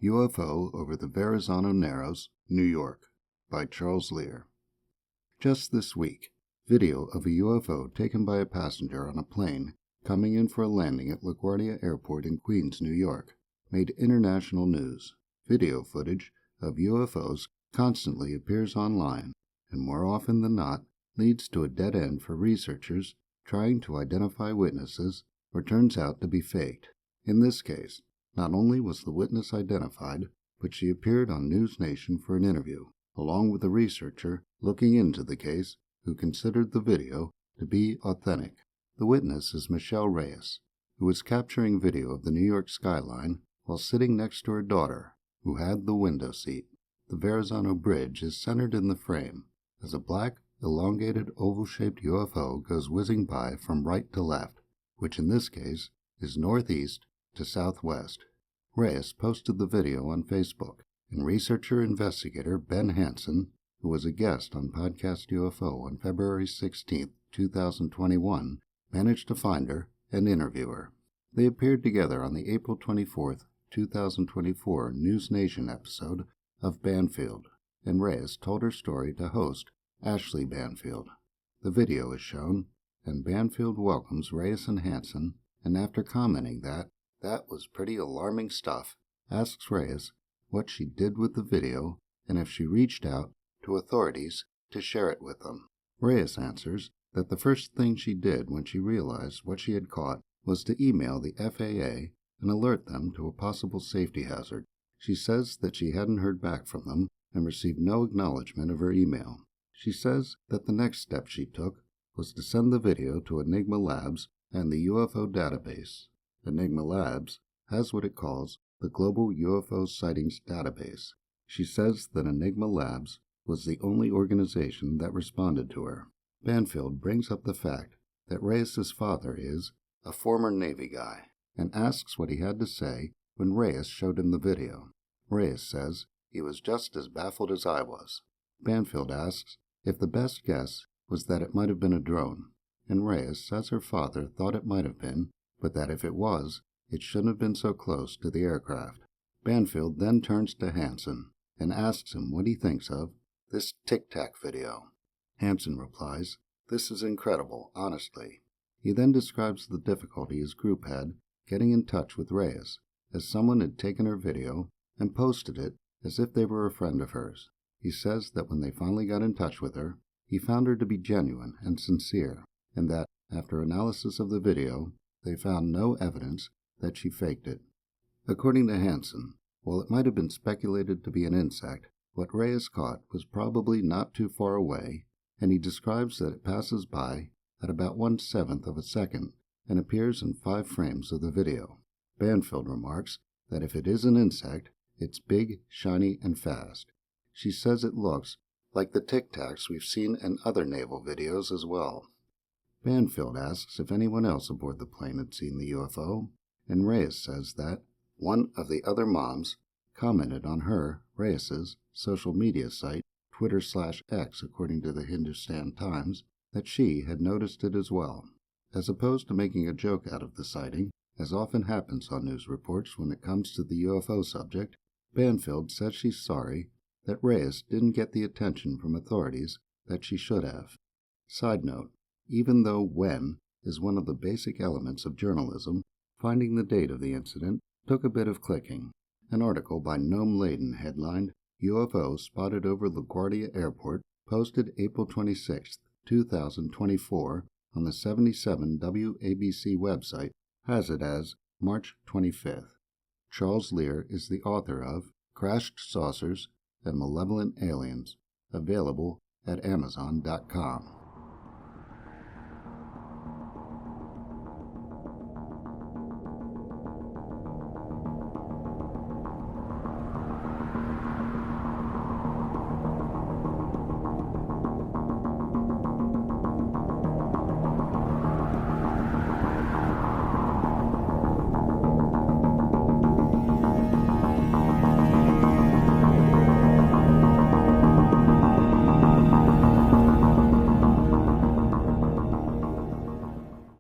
UFO over the Verrazano Narrows, New York, by Charles Lear. Just this week, video of a UFO taken by a passenger on a plane coming in for a landing at LaGuardia Airport in Queens, New York, made international news. Video footage of UFOs constantly appears online, and more often than not, leads to a dead end for researchers trying to identify witnesses or turns out to be faked. In this case, not only was the witness identified, but she appeared on News Nation for an interview, along with a researcher looking into the case who considered the video to be authentic. The witness is Michelle Reyes, who was capturing video of the New York skyline while sitting next to her daughter, who had the window seat. The Verrazano Bridge is centered in the frame as a black, elongated oval-shaped UFO goes whizzing by from right to left, which in this case is northeast to southwest. Reyes posted the video on Facebook, and researcher-investigator Ben Hansen, who was a guest on Podcast UFO on February 16, 2021, managed to find her and interview her. They appeared together on the April 24, 2024 News Nation episode of Banfield, and Reyes told her story to host Ashley Banfield. The video is shown, and Banfield welcomes Reyes and Hansen, and after commenting that was pretty alarming stuff, asks Reyes what she did with the video and if she reached out to authorities to share it with them. Reyes answers that the first thing she did when she realized what she had caught was to email the FAA and alert them to a possible safety hazard. She says that she hadn't heard back from them and received no acknowledgement of her email. She says that the next step she took was to send the video to Enigma Labs and the UFO database. Enigma Labs has what it calls the Global UFO Sightings Database. She says that Enigma Labs was the only organization that responded to her. Banfield brings up the fact that Reyes' father is a former Navy guy and asks what he had to say when Reyes showed him the video. Reyes says he was just as baffled as I was. Banfield asks if the best guess was that it might have been a drone, and Reyes says her father thought it might have been, but that if it was, it shouldn't have been so close to the aircraft. Banfield then turns to Hansen and asks him what he thinks of this Tic Tac video. Hansen replies, "This is incredible, honestly." He then describes the difficulty his group had getting in touch with Reyes, as someone had taken her video and posted it as if they were a friend of hers. He says that when they finally got in touch with her, he found her to be genuine and sincere, and that, after analysis of the video, they found no evidence that she faked it. According to Hansen, while it might have been speculated to be an insect, what Reyes caught was probably not too far away, and he describes that it passes by at about 1/7 of a second and appears in 5 frames of the video. Banfield remarks that if it is an insect, it's big, shiny, and fast. She says it looks like the Tic Tacs we've seen in other naval videos as well. Banfield asks if anyone else aboard the plane had seen the UFO, and Reyes says that one of the other moms commented on her, Reyes' social media site, Twitter/X according to the Hindustan Times, that she had noticed it as well. As opposed to making a joke out of the sighting, as often happens on news reports when it comes to the UFO subject, Banfield says she's sorry that Reyes didn't get the attention from authorities that she should have. Side note, even though when is one of the basic elements of journalism, finding the date of the incident took a bit of clicking. An article by Noam Laden headlined, "UFO Spotted Over LaGuardia Airport," posted April 26, 2024 on the 77 WABC website, has it as March 25th. Charles Lear is the author of Crashed Saucers and Malevolent Aliens, available at Amazon.com.